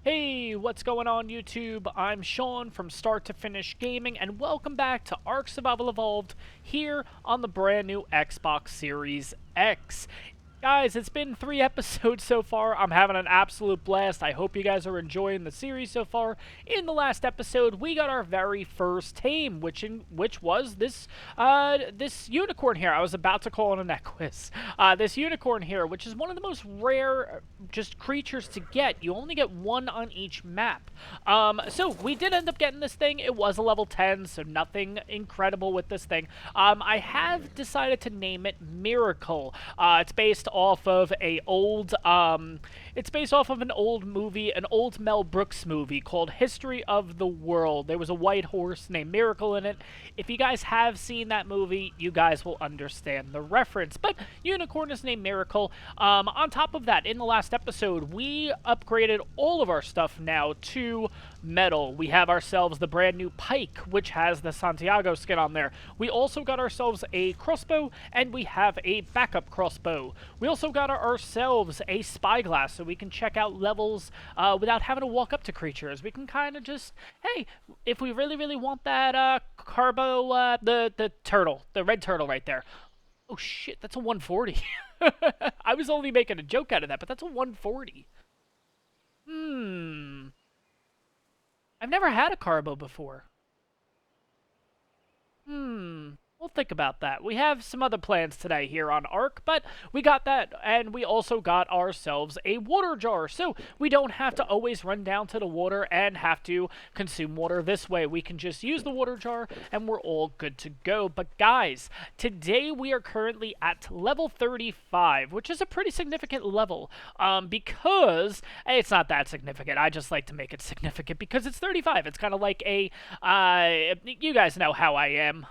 Hey, what's going on YouTube? I'm Sean from Start to Finish Gaming, and welcome back to ARK Survival Evolved here on the brand new Xbox Series X. Guys, it's been 3 episodes so far. I'm having an absolute blast. I hope you guys are enjoying the series so far. In the last episode, we got our very first tame, which was this unicorn here. I was about to call it an Equus. This unicorn here, which is one of the most rare just creatures to get. You only get one on each map. So we did end up getting this thing. It was a level 10, so nothing incredible with this thing. I have decided to name it Miracle. It's based off of an old movie, an old Mel Brooks movie called History of the World. There was a white horse named Miracle in it. If you guys have seen that movie, you guys will understand the reference. But unicorn is named Miracle. On top of that, in the last episode, we upgraded all of our stuff now to metal. We have ourselves the brand new pike, which has the Santiago skin on there. We also got ourselves a crossbow, and we have a backup crossbow. We also got ourselves a spyglass, so we can check out levels without having to walk up to creatures. We can kind of just, hey, if we really want that carbo, the turtle, the red turtle right there. Oh shit, that's a 140. I was only making a joke out of that, but that's a 140. I've never had a carbo before. We'll think about that. We have some other plans today here on ARK, but we got that, and we also got ourselves a water jar, so we don't have to always run down to the water and have to consume water this way. We can just use the water jar, and we're all good to go. But guys, today we are currently at level 35, which is a pretty significant level, because it's not that significant. I just like to make it significant because it's 35. It's kind of like a, you guys know how I am,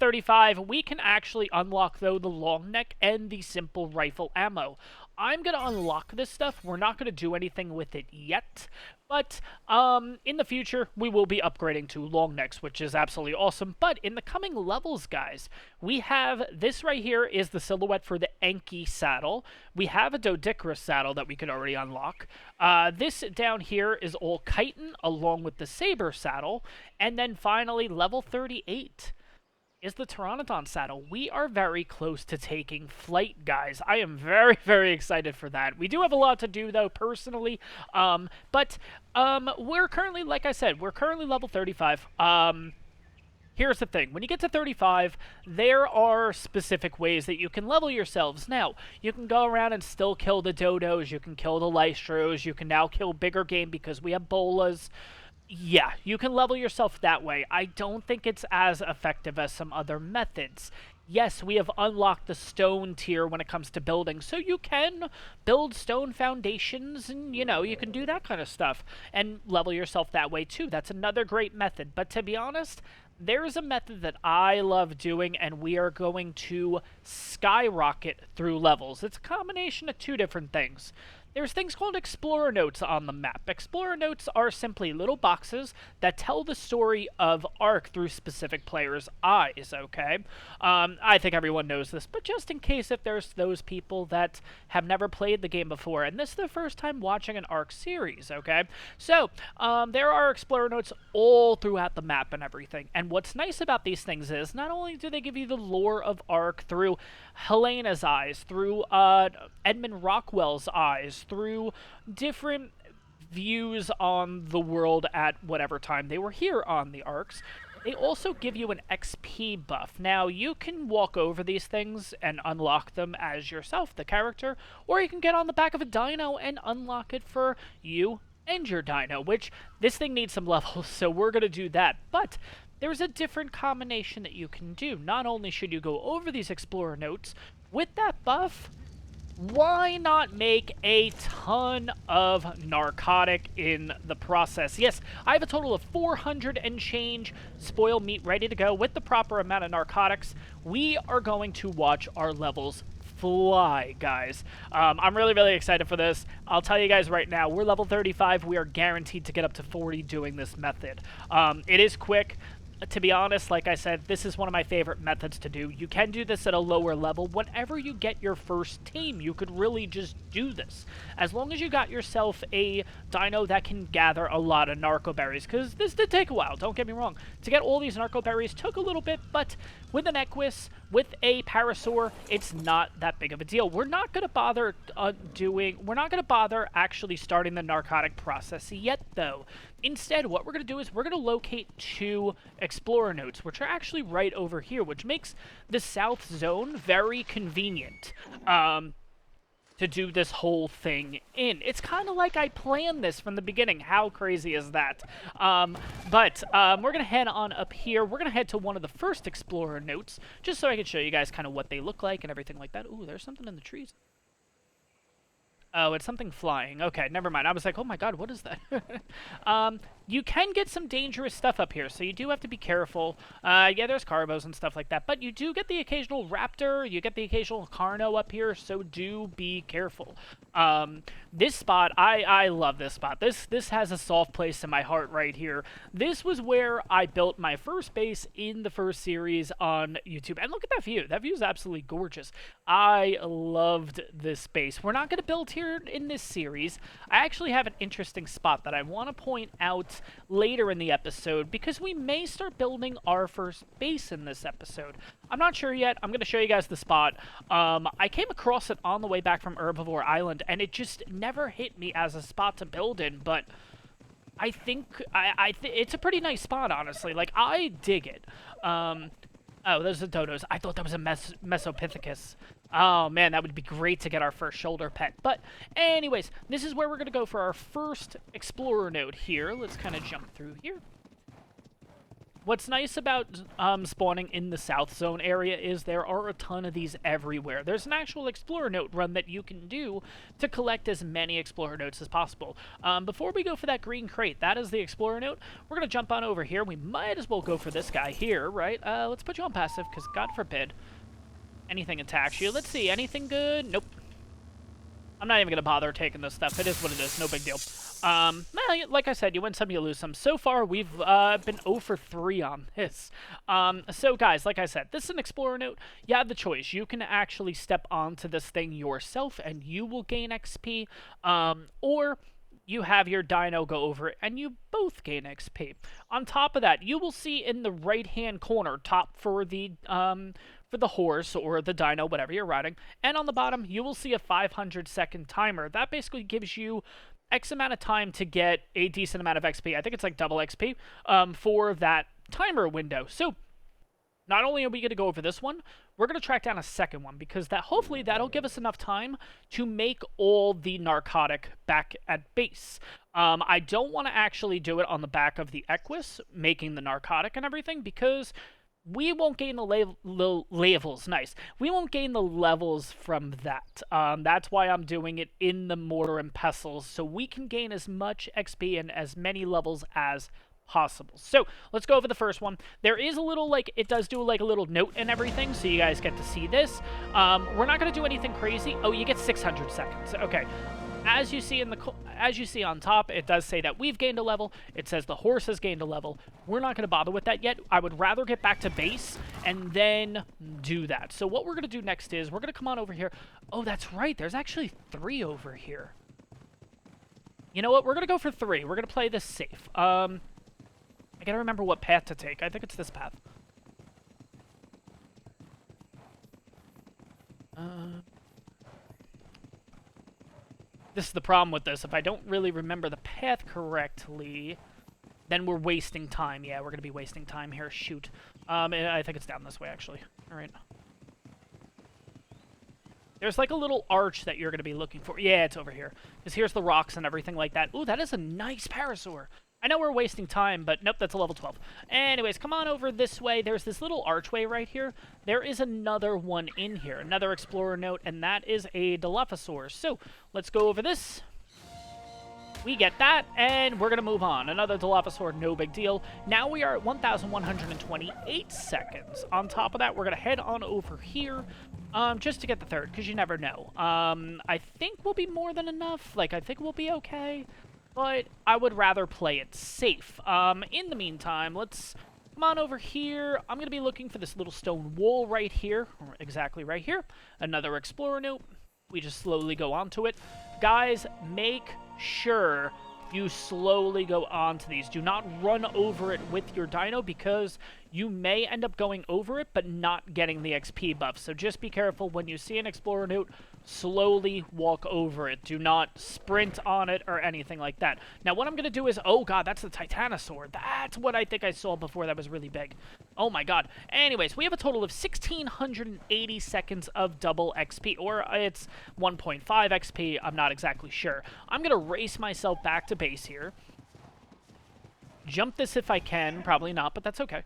35. We can actually unlock, though, the long neck and the simple rifle ammo. I'm going to unlock this stuff. We're not going to do anything with it yet, but in the future, we will be upgrading to long necks, which is absolutely awesome. But in the coming levels, guys, we have this right here is the silhouette for the Enki saddle. We have a Doedicurus saddle that we can already unlock. This down here is all chitin along with the saber saddle. And then finally, level 38. Is the Pteranodon saddle. We are very close to taking flight, guys. I am very excited for that. We do have a lot to do, though, personally. But we're currently, like I said, we're currently level 35. Here's the thing. When you get to 35, there are specific ways that you can level yourselves. Now, you can go around and still kill the dodos. You can kill the lystros. You can now kill bigger game because we have bolas. Yeah, you can level yourself that way. I don't think it's as effective as some other methods. Yes, we have unlocked the stone tier when it comes to building, so you can build stone foundations and, you know, you can do that kind of stuff and level yourself that way too. That's another great method. But to be honest, there's a method that I love doing, and we are going to skyrocket through levels. It's a combination of 2 different things. There's things called Explorer Notes on the map. Explorer Notes are simply little boxes that tell the story of ARK through specific players' eyes, okay? I think everyone knows this, but just in case if there's those people that have never played the game before, and this is their first time watching an ARK series, okay? So, there are Explorer Notes all throughout the map and everything, and what's nice about these things is, not only do they give you the lore of ARK through Helena's eyes, through Edmund Rockwell's eyes, through different views on the world at whatever time they were here on the ARKs, they also give you an XP buff. Now, you can walk over these things and unlock them as yourself, the character, or you can get on the back of a dino and unlock it for you and your dino, which this thing needs some levels, so we're going to do that. But there's a different combination that you can do. Not only should you go over these Explorer Notes, with that buff, why not make a ton of narcotic in the process? Yes, I have a total of 400 and change spoiled meat ready to go with the proper amount of narcotics. We are going to watch our levels fly, guys. I'm really excited for this. I'll tell you guys right now, we're level 35. We are guaranteed to get up to 40 doing this method. It is quick. to be honest, like I said, this is one of my favorite methods to do. You can do this at a lower level. Whenever you get your first team, you could really just do this. As long as you got yourself a dino that can gather a lot of narco berries, because this did take a while, don't get me wrong. To get all these narco berries took a little bit, but with an Equus, with a Parasaur, it's not that big of a deal. We're not going to bother actually starting the narcotic process yet, though. Instead, what we're going to do is we're going to locate 2 explorer nodes, which are actually right over here, which makes the south zone very convenient to do this whole thing in. It's kind of like I planned this from the beginning. How crazy is that? But we're going to head on up here. We're going to head to one of the first explorer nodes, just so I can show you guys kind of what they look like and everything like that. Ooh, there's something in the trees. Oh, it's something flying. Okay, never mind. I was like, oh my god, what is that? You can get some dangerous stuff up here, so you do have to be careful. Yeah, there's carbos and stuff like that, but you do get the occasional raptor, you get the occasional carno up here, so do be careful. This spot, I love this spot. This has a soft place in my heart right here. This was where I built my first base in the first series on YouTube. And look at that view. That view is absolutely gorgeous. I loved this base. We're not going to build here in this series. I actually have an interesting spot that I want to point out later in the episode, because we may start building our first base in this episode. I'm not sure yet. I'm going to show you guys the spot. I came across it on the way back from Herbivore Island, and it just never hit me as a spot to build in, but I think it's a pretty nice spot, honestly. Like, I dig it. Oh, those are dodos. I thought that was a Mesopithecus. Oh, man, that would be great to get our first shoulder pet. But anyways, this is where we're going to go for our first explorer node here. Let's kind of jump through here. What's nice about spawning in the South Zone area is there are a ton of these everywhere. There's an actual Explorer Note run that you can do to collect as many Explorer Notes as possible. Before we go for that green crate, that is the Explorer Note. We're going to jump on over here. We might as well go for this guy here, right? Let's put you on passive, because God forbid anything attacks you. Let's see, anything good? Nope. I'm not even going to bother taking this stuff. It is what it is. No big deal. Like I said, you win some, you lose some. So far, we've been 0 for 3 on this. So, guys, like I said, this is an Explorer Note. You have the choice. You can actually step onto this thing yourself, and you will gain XP. Or you have your dino go over it, and you both gain XP. On top of that, you will see in the right-hand corner, top for the horse or the dino, whatever you're riding, and on the bottom, you will see a 500-second timer. That basically gives you X amount of time to get a decent amount of XP. I think it's like double XP for that timer window. So not only are we going to go over this one, we're going to track down a second one, because hopefully that'll give us enough time to make all the narcotic back at base. I don't want to actually do it on the back of the Equus, making the narcotic and everything, because we won't gain the levels. Nice. We won't gain the levels from that. That's why I'm doing it in the mortar and pestles, so we can gain as much XP and as many levels as possible. So let's go over the first one. There is a little, it does do like a little note and everything, so you guys get to see this. We're not going to do anything crazy. Oh, you get 600 seconds. Okay. As you see on top, it does say that we've gained a level. It says the horse has gained a level. We're not going to bother with that yet. I would rather get back to base and then do that. So what we're going to do next is we're going to come on over here. Oh, that's right. There's actually 3 over here. You know what? We're going to go for 3. We're going to play this safe. I got to remember what path to take. I think it's this path. This is the problem with this. If I don't really remember the path correctly, then we're wasting time. Yeah, we're going to be wasting time here. Shoot. I think it's down this way, actually. All right. There's like a little arch that you're going to be looking for. Yeah, it's over here. Because here's the rocks and everything like that. Ooh, that is a nice parasaur. I know we're wasting time, but nope, that's a level 12. Anyways, come on over this way. There's this little archway right here. There is another one in here, another Explorer Note, and that is a Dilophosaurus. So let's go over this. We get that, and we're going to move on. Another Dilophosaur, no big deal. Now we are at 1,128 seconds. On top of that, we're going to head on over here just to get the third, because you never know. I think we'll be more than enough. I think we'll be okay. But I would rather play it safe. In the meantime, let's Come on over here. I'm going to be looking for this little stone wall right here. Exactly right here. Another explorer note. We just slowly go onto it. Guys, make sure you slowly go onto these. Do not run over it with your dino because you may end up going over it but not getting the XP buff. So just be careful when you see an explorer note, slowly walk over it. Do not sprint on it or anything like that. Now what I'm going to do is, oh god, that's the Titanosaur. That's what I think I saw before that was really big. Oh my god. Anyways, we have a total of 1,680 seconds of double XP, or it's 1.5 XP, I'm not exactly sure. I'm going to race myself back to base here. Jump this if I can, probably not, but that's okay.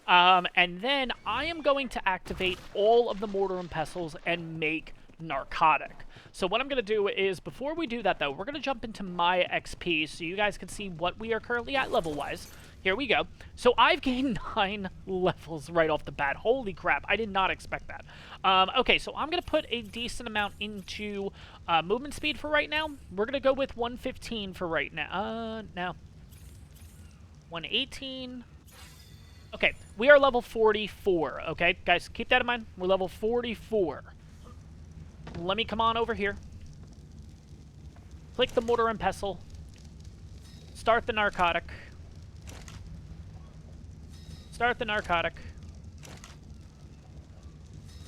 And then I am going to activate all of the mortar and pestles and make narcotic. So what I'm going to do is, before we do that though, we're going to jump into my XP so you guys can see what we are currently at level-wise. Here we go. So I've gained 9 levels right off the bat. Holy crap, I did not expect that. Okay, so I'm going to put a decent amount into movement speed for right now. We're going to go with 115 for right now. Now, 118. Okay, we are level 44, okay? Guys, keep that in mind. We're level 44. Let me come on over here. Click the mortar and pestle. Start the narcotic. Start the narcotic.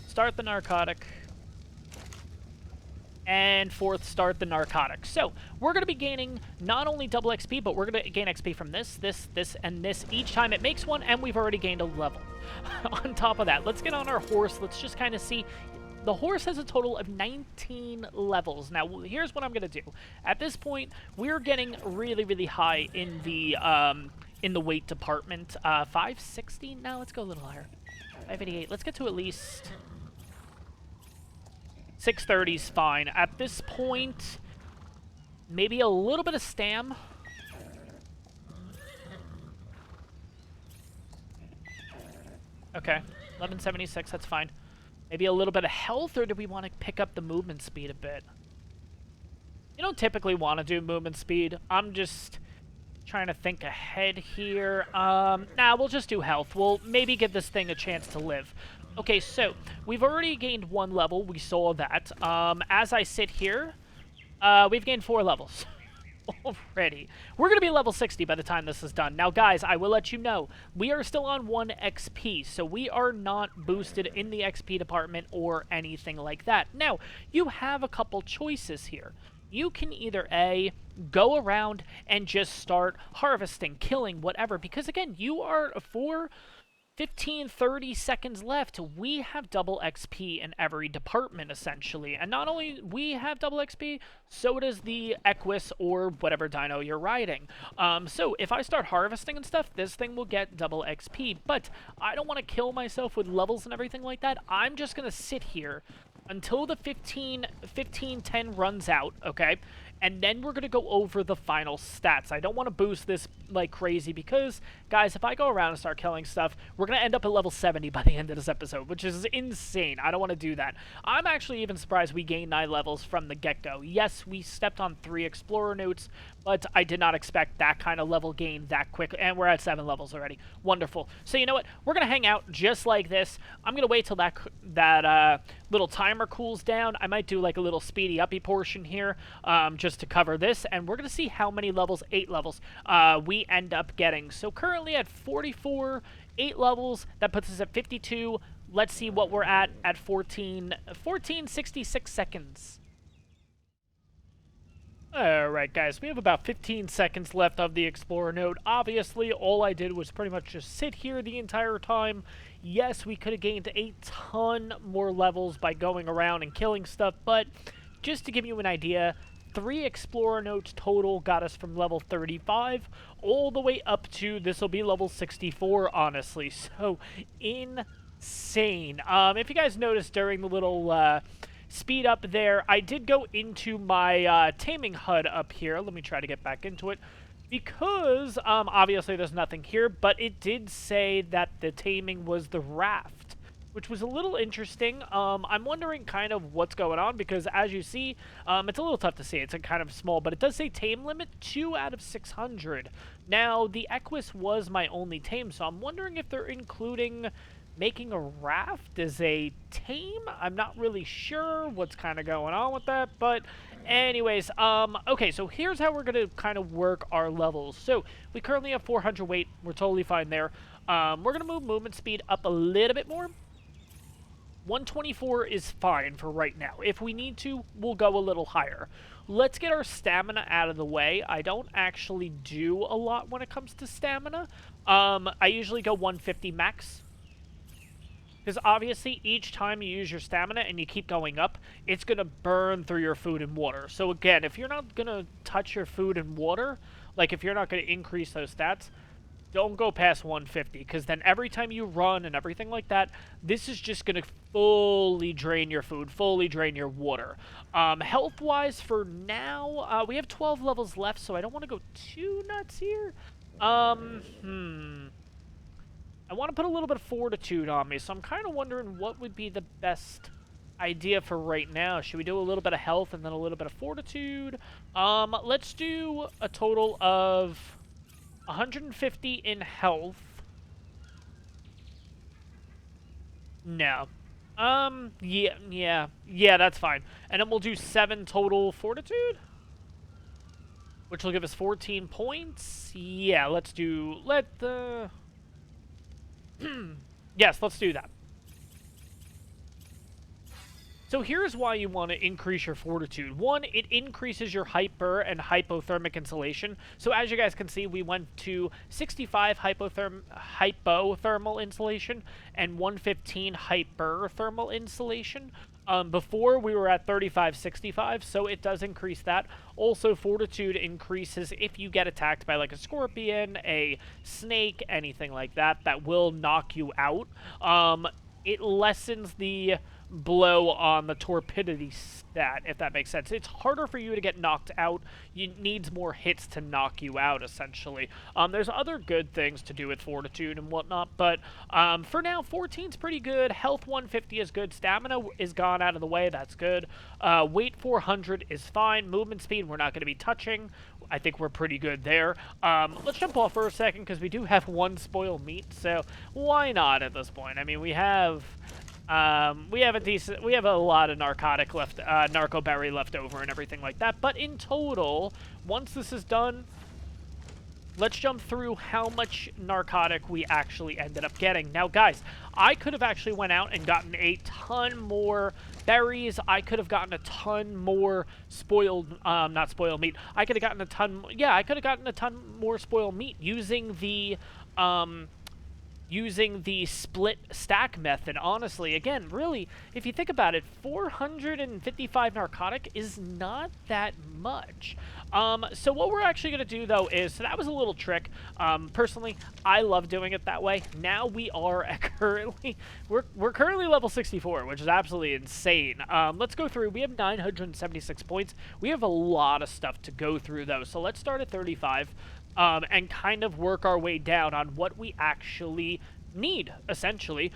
Start the narcotic. And fourth, start the narcotic. So, we're going to be gaining not only double XP, but we're going to gain XP from this, and this each time it makes one, and we've already gained a level. On top of that, let's get on our horse. Let's just kind of see. The horse has a total of 19 levels. Now, here's what I'm going to do. At this point, we're getting really, really high in the weight department. 560? Now, let's go a little higher. 588. Let's get to at least 630 is fine. At this point, maybe a little bit of stam. Okay, 1176, that's fine. Maybe a little bit of health, or do we want to pick up the movement speed a bit? You don't typically want to do movement speed. I'm just trying to think ahead here. Nah, we'll just do health. We'll maybe give this thing a chance to live. Okay, so we've already gained 1 level. We saw that. As I sit here, we've gained 4 levels already. We're going to be level 60 by the time this is done. Now, guys, I will let you know, we are still on 1 XP, so we are not boosted in the XP department or anything like that. Now, you have a couple choices here. You can either A, go around and just start harvesting, killing, whatever, because again, you are for 15, 30 seconds left. We have double XP in every department, essentially. And not only we have double XP, so does the Equus or whatever dino you're riding. So if I start harvesting and stuff, this thing will get double XP. But I don't want to kill myself with levels and everything like that. I'm just going to sit here until the 1510 runs out, okay? And then we're going to go over the final stats. I don't want to boost this like crazy because, guys, if I go around and start killing stuff, we're going to end up at level 70 by the end of this episode, which is insane. I don't want to do that. I'm actually even surprised we gained 9 levels from the get-go. Yes, we stepped on 3 explorer notes, but I did not expect that kind of level gain that quick, and we're at 7 levels already. Wonderful. So you know what? We're going to hang out just like this. I'm going to wait till that little timer cools down. I might do like a little speedy uppy portion here just to cover this, and we're going to see how many levels, 8 levels, we end up getting. So currently at 44, 8 levels, that puts us at 52. Let's see what we're at 1466 seconds. Alright guys, we have about 15 seconds left of the Explorer node. Obviously, all I did was pretty much just sit here the entire time. Yes, we could have gained a ton more levels by going around and killing stuff, but just to give you an idea, 3 Explorer nodes total got us from level 35 all the way up to, this will be level 64, honestly. So, insane. If you guys noticed during the little speed up there, I did go into my taming HUD up here. Let me try to get back into it. Because, obviously there's nothing here, but it did say that the taming was the raft. which was a little interesting. I'm wondering kind of what's going on because, as you see, it's a little tough to see. It's a kind of small, but it does say tame limit 2 out of 600. Now, the Equus was my only tame, so I'm wondering if they're including making a raft as a tame. I'm not really sure what's kind of going on with that, but anyways, okay, so here's how we're going to kind of work our levels. So we currently have 400 weight. We're totally fine there. We're going to move movement speed up a little bit more. 124 is fine for right now. If we need to, we'll go a little higher. Let's get our stamina out of the way. I don't actually do a lot when it comes to stamina. I usually go 150 max. Because obviously, each time you use your stamina and you keep going up, it's going to burn through your food and water. So again, if you're not going to touch your food and water, like if you're not going to increase those stats, don't go past 150, because then every time you run and everything like that, this is just going to fully drain your food, fully drain your water. Health-wise, for now, we have 12 levels left, so I don't want to go too nuts here. I want to put a little bit of fortitude on me, so I'm kind of wondering what would be the best idea for right now. Should we do a little bit of health and then a little bit of fortitude? Let's do a total of 150 in health. No. Yeah, that's fine. And then we'll do 7 total fortitude, which will give us 14 points. Yeah, let's do, yes, let's do that. So here's why you want to increase your fortitude. One, it increases your hyper and hypothermic insulation. So as you guys can see, we went to 65 hypothermal insulation and 115 hyperthermal insulation. Before we were at 35-65, so it does increase that. Also, fortitude increases if you get attacked by like a scorpion, a snake, anything like that, that will knock you out. It lessens the blow on the torpidity stat, if that makes sense. It's harder for you to get knocked out. It needs more hits to knock you out, essentially. There's other good things to do with fortitude and whatnot, but for now, 14's pretty good. Health 150 is good. Stamina is gone out of the way. That's good. Weight 400 is fine. Movement speed, we're not going to be touching. I think we're pretty good there. Let's jump off for a second, because we do have 1 spoil meat, so why not at this point? I mean, we have a lot of narco berry left over and everything like that. But in total, once this is done, let's jump through how much narcotic we actually ended up getting. Now, guys, I could have actually went out and gotten a ton more berries. I could have gotten a ton more not spoiled meat. I could have gotten a ton, yeah, I could have gotten a ton more spoiled meat using the split stack method. Honestly, again, really, if you think about it, 455 narcotic is not that much. So what we're actually going to do, though, is, so that was a little trick. Personally, I love doing it that way. Now we are we're currently level 64, which is absolutely insane. Let's go through. We have 976 points. We have a lot of stuff to go through, though. So let's start at 35. And kind of work our way down on what we actually need, essentially.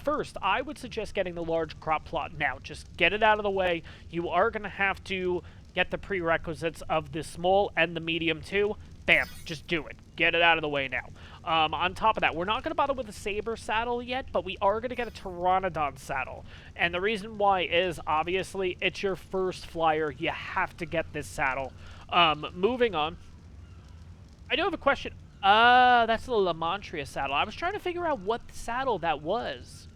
First, I would suggest getting the large crop plot now. Just get it out of the way. You are going to have to get the prerequisites of the small and the medium too. Bam, just do it. Get it out of the way now. On top of that, we're not going to bother with a saber saddle yet, but we are going to get a pteranodon saddle. And the reason why is, obviously, it's your first flyer. You have to get this saddle. Moving on. I do have a question. That's the Lamantria saddle. I was trying to figure out what saddle that was.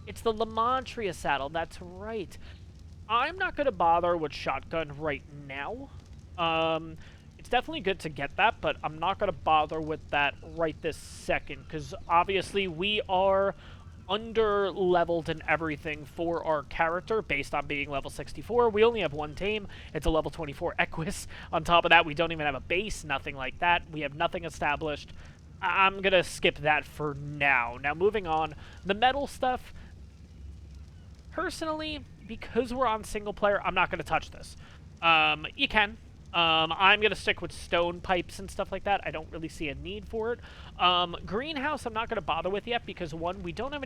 It's the Lamantria saddle. That's right. I'm not going to bother with shotgun right now. It's definitely good to get that, but I'm not going to bother with that right this second, because obviously we are under-leveled and everything for our character based on being level 64. We only have 1 tame. It's a level 24 Equus. On top of that, we don't even have a base, nothing like that. We have nothing established. I'm going to skip that for now. Now, moving on. The metal stuff, personally, because we're on single player, I'm not going to touch this. You can. I'm going to stick with stone pipes and stuff like that. I don't really see a need for it. Greenhouse, I'm not going to bother with yet because, one, we don't have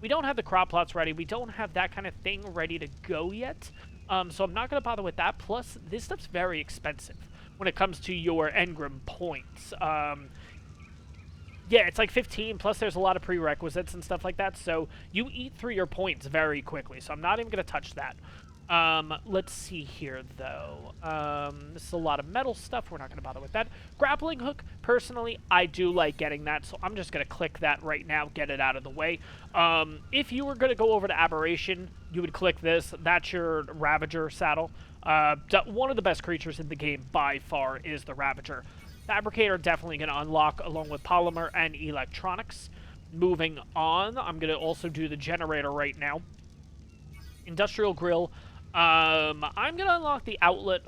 we don't have the crop plots ready. We don't have that kind of thing ready to go yet. So I'm not going to bother with that. Plus, this stuff's very expensive when it comes to your engram points. Yeah, it's like 15, plus there's a lot of prerequisites and stuff like that, so you eat through your points very quickly, so I'm not even going to touch that. Let's see here, though. This is a lot of metal stuff. We're not going to bother with that. Grappling hook, personally, I do like getting that, so I'm just going to click that right now, get it out of the way. If you were going to go over to Aberration, you would click this. That's your Ravager saddle. One of the best creatures in the game, by far, is the Ravager. Fabricator definitely going to unlock along with Polymer and Electronics. Moving on, I'm going to also do the Generator right now. Industrial Grill. I'm going to unlock the Outlet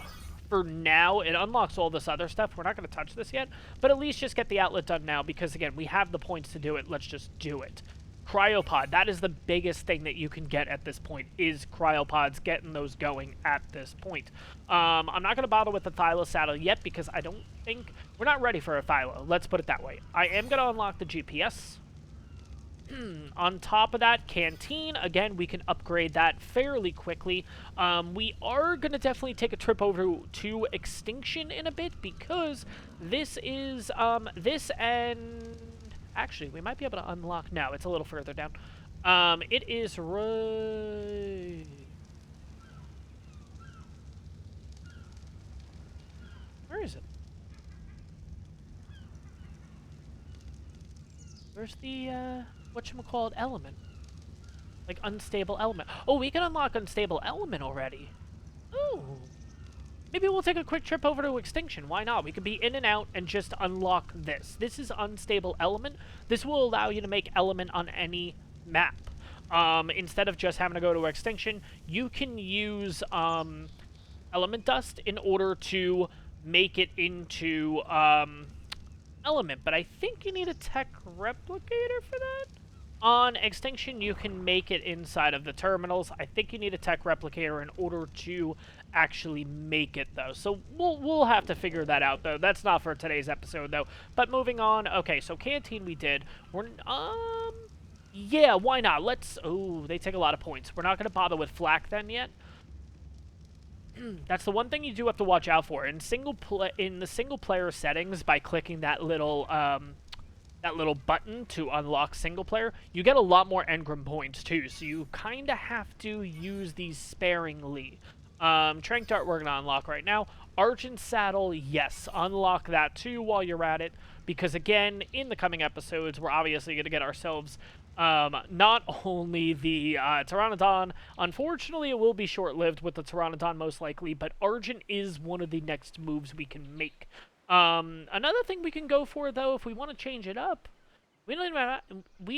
for now. It unlocks all this other stuff. We're not going to touch this yet, but at least just get the Outlet done now because, again, we have the points to do it. Let's just do it. Cryopod, that is the biggest thing that you can get at this point, is cryopods, getting those going at this point. I'm not going to bother with the Thyla saddle yet because I don't think... We're not ready for a Thyla, let's put it that way. I am going to unlock the GPS. On top of that, Canteen, again, we can upgrade that fairly quickly. We are going to definitely take a trip over to Extinction in a bit because this is, this and... Actually, we might be able to unlock... No, it's a little further down. It is right... Where is it? Where's the, whatchamacallit element? Like, unstable element. Oh, we can unlock unstable element already. Ooh. Maybe we'll take a quick trip over to Extinction. Why not? We could be in and out and just unlock this. This is unstable element. This will allow you to make element on any map. Instead of just having to go to Extinction, you can use element dust in order to make it into element. But I think you need a tech replicator for that. On Extinction, you can make it inside of the terminals. I think you need a tech replicator in order to actually make it, though. So we'll have to figure that out, though. That's not for today's episode, though. But moving on. Okay, so Canteen we did. We're, yeah, why not? Let's... Oh, they take a lot of points. We're not going to bother with Flak then yet. That's the one thing you do have to watch out for. In the single-player settings, by clicking that little button to unlock single player, you get a lot more engram points too, so you kind of have to use these sparingly. Trank Dart we're going to unlock right now. Argent Saddle, yes, unlock that too while you're at it, because again, in the coming episodes, we're obviously going to get ourselves not only the Pteranodon. Unfortunately, it will be short-lived with the Pteranodon most likely, but Argent is one of the next moves we can make. Another thing we can go for, though, if we want to change it up, we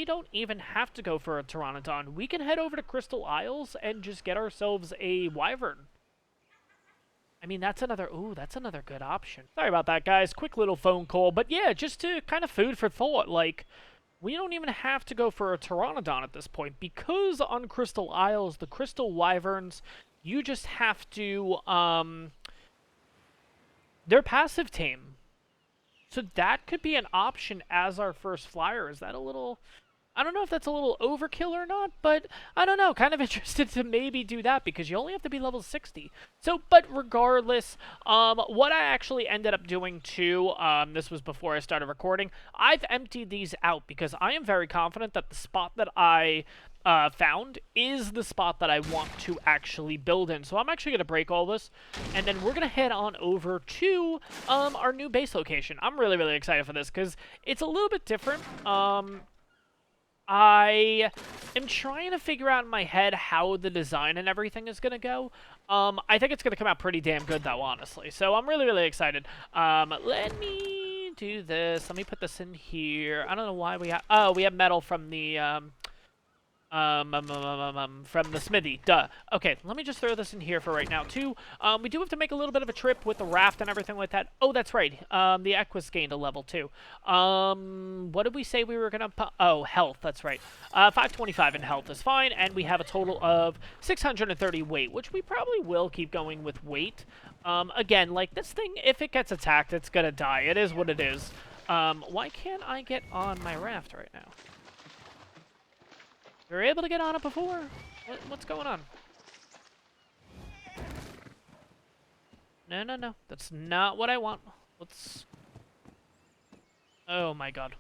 don't even have to go for a Pteranodon. We can head over to Crystal Isles and just get ourselves a Wyvern. I mean, that's another good option. Sorry about that, guys. Quick little phone call. But yeah, just to kind of food for thought, like, we don't even have to go for a Pteranodon at this point, because on Crystal Isles, the Crystal Wyverns, you just have to, they're passive tame. So that could be an option as our first flyer. Is that a little... I don't know if that's a little overkill or not, but I don't know. Kind of interested to maybe do that because you only have to be level 60. So, but regardless, what I actually ended up doing too, this was before I started recording, I've emptied these out because I am very confident that the spot that I found is the spot that I want to actually build in. So I'm actually going to break all this, and then we're going to head on over to our new base location. I'm really, really excited for this because it's a little bit different. I am trying to figure out in my head how the design and everything is going to go. I think it's going to come out pretty damn good, though, honestly. So I'm really, really excited. Let me do this. Let me put this in here. I don't know why we have... Oh, we have metal from the From the smithy. Duh. Okay, let me just throw this in here for right now, too. We do have to make a little bit of a trip with the raft and everything like that. Oh, that's right. The Equus gained a level, too. What did we say we were going to... Oh, health. That's right. 525 in health is fine, and we have a total of 630 weight, which we probably will keep going with weight. Again, like, this thing, if it gets attacked, it's going to die. It is what it is. Why can't I get on my raft right now? We were able to get on it before? What's going on? No, no, no. That's not what I want. Let's... Oh, my God.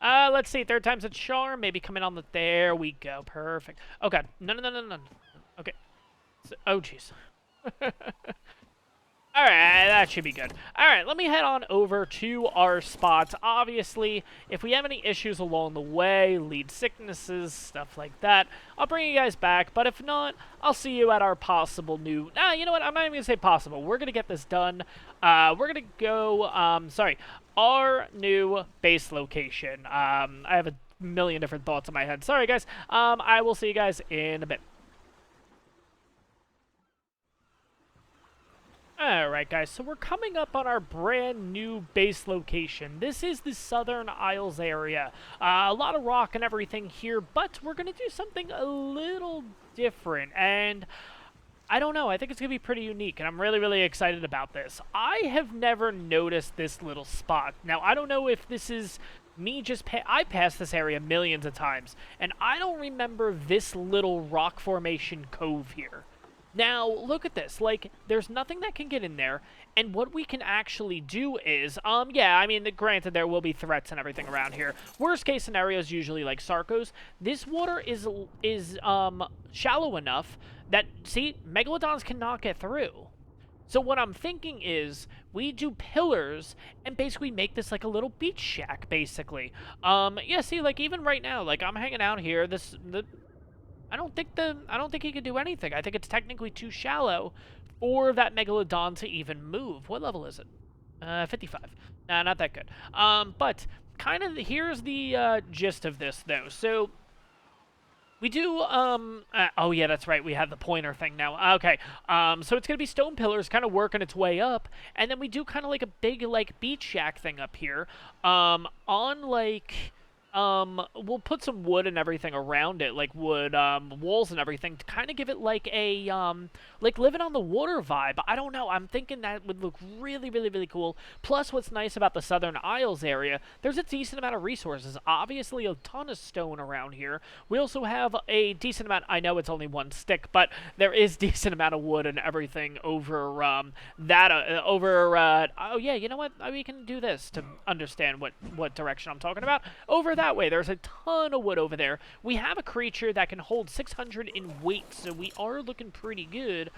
Let's see. Third time's a charm. Maybe come in on the... There we go. Perfect. Oh, God. No, no, no, no, no. Okay. So, oh, jeez. Alright, that should be good. Alright, let me head on over to our spots. Obviously, if we have any issues along the way, lead sicknesses, stuff like that, I'll bring you guys back. But if not, I'll see you at our possible new... Nah, you know what? I'm not even going to say possible. We're going to get this done. We're going to go... our new base location. I have a million different thoughts in my head. Sorry, guys. I will see you guys in a bit. Alright guys, so we're coming up on our brand new base location. This is the Southern Isles area. A lot of rock and everything here, but we're going to do something a little different, and I don't know, I think it's going to be pretty unique, and I'm really, really excited about this. I have never noticed this little spot. Now, I don't know if this is me just... I passed this area millions of times, and I don't remember this little rock formation cove here. Now, look at this. Like, there's nothing that can get in there, and what we can actually do is, yeah, I mean, granted, there will be threats and everything around here. Worst case scenario is usually, like, Sarcos. This water is shallow enough that, see, Megalodons cannot get through. So what I'm thinking is, we do pillars, and basically make this like a little beach shack, basically. Yeah, see, like, even right now, like, I'm hanging out here, I don't think he can do anything. I think it's technically too shallow for that Megalodon to even move. What level is it? 55. Nah, not that good. But kind of here's the gist of this though. So we do oh yeah, that's right. We have the pointer thing now. Okay. So it's going to be stone pillars kind of working its way up, and then we do kind of like a big like beach shack thing up here. On like we'll put some wood and everything around it, like wood, walls and everything, to kind of give it like a, like living on the water vibe. I don't know, I'm thinking that would look really, really, really cool. Plus, what's nice about the Southern Isles area, there's a decent amount of resources. Obviously, a ton of stone around here. We also have a decent amount, I know it's only one stick, but there is decent amount of wood and everything over, oh yeah, you know what, we can do this to understand what direction I'm talking about. Over that way, there's a ton of wood over there. We have a creature that can hold 600 in weight, so we are looking pretty good.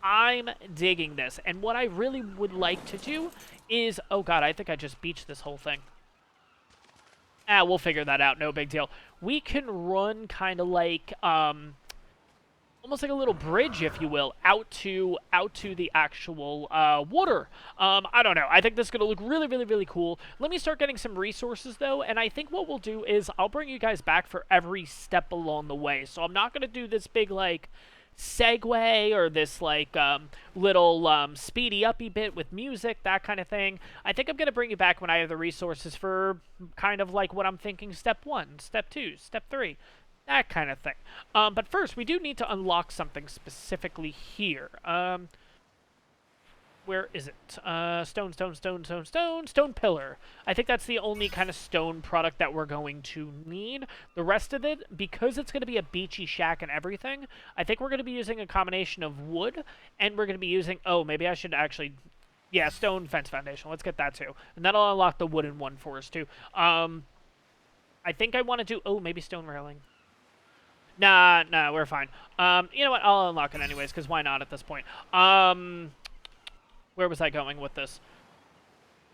I'm digging this, and what I really would like to do is... Oh god, I think I just beached this whole thing. We'll figure that out, no big deal. We can run kind of like, almost like a little bridge, if you will, out to the actual water. I don't know. I think this is going to look really, really, really cool. Let me start getting some resources, though, and I think what we'll do is I'll bring you guys back for every step along the way. So I'm not going to do this big, like, segue or this, like, little speedy uppy bit with music, that kind of thing. I think I'm going to bring you back when I have the resources for kind of like what I'm thinking step 1, step 2, step 3. That kind of thing. But first, we do need to unlock something specifically here. Where is it? Stone pillar. I think that's the only kind of stone product that we're going to need. The rest of it, because it's going to be a beachy shack and everything, I think we're going to be using a combination of wood, and we're going to be using... Oh, maybe I should actually... Yeah, stone fence foundation. Let's get that too. And that'll unlock the wooden one for us too. I think I want to do... Oh, maybe stone railing. Nah, we're fine. You know what? I'll unlock it anyways, because why not at this point? Where was I going with this?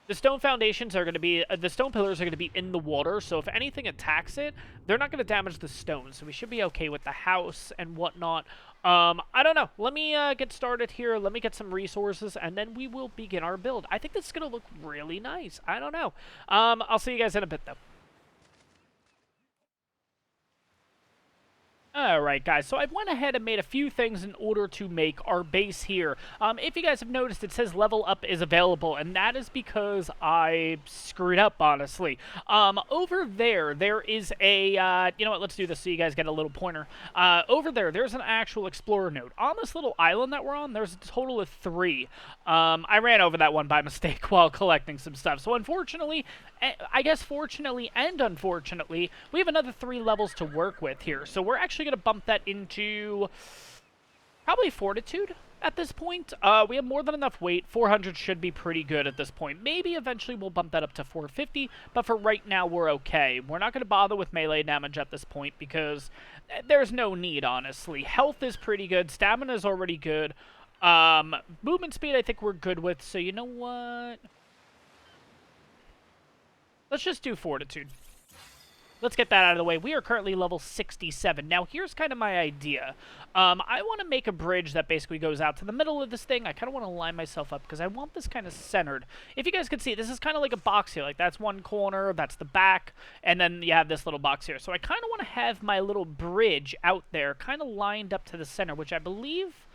The stone foundations are going to be... the stone pillars are going to be in the water, so if anything attacks it, they're not going to damage the stone, so we should be okay with the house and whatnot. I don't know. Let me get started here. Let me get some resources, and then we will begin our build. I think this is going to look really nice. I don't know. I'll see you guys in a bit, though. Alright guys, so I went ahead and made a few things in order to make our base here. If you guys have noticed, it says level up is available, and that is because I screwed up, honestly. Over there is a, you know what, let's do this so you guys get a little pointer. Over there's an actual explorer node. On this little island that we're on, there's a total of 3. I ran over that one by mistake while collecting some stuff, so unfortunately, I guess fortunately and unfortunately, we have another 3 levels to work with here, so we're actually going to bump that into probably fortitude at this point. We have more than enough weight. 400 should be pretty good at this point. Maybe eventually we'll bump that up to 450, but for right now we're okay. We're not going to bother with melee damage at this point because there's no need, honestly. Health is pretty good. Stamina is already good. Movement speed I think we're good with, so you know what? Let's just do fortitude. Let's get that out of the way. We are currently level 67. Now, here's kind of my idea. I want to make a bridge that basically goes out to the middle of this thing. I kind of want to line myself up because I want this kind of centered. If you guys can see, this is kind of like a box here. Like, that's one corner, that's the back, and then you have this little box here. So I kind of want to have my little bridge out there kind of lined up to the center, which I believe,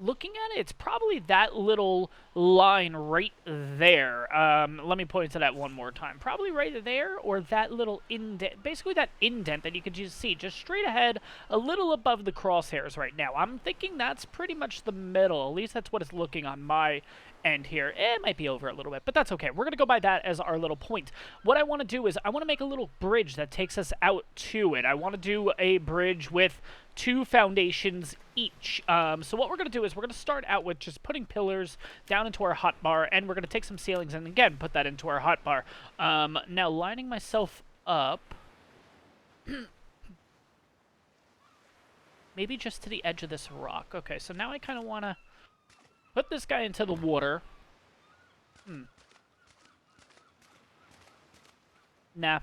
looking at it, it's probably that little line right there. Let me point to that one more time. Probably right there, or that little indent. Basically that indent that you could just see just straight ahead, a little above the crosshairs right now. I'm thinking that's pretty much the middle. At least that's what it's looking on my end here. It might be over a little bit, but that's okay. We're going to go by that as our little point. What I want to do is I want to make a little bridge that takes us out to it. I want to do a bridge with 2 foundations each. So what we're going to do is we're going to start out with just putting pillars down into our hotbar, and we're going to take some ceilings and again put that into our hotbar. Now lining myself up, maybe just to the edge of this rock. Okay, so now I kind of want to put this guy into the water. Nah.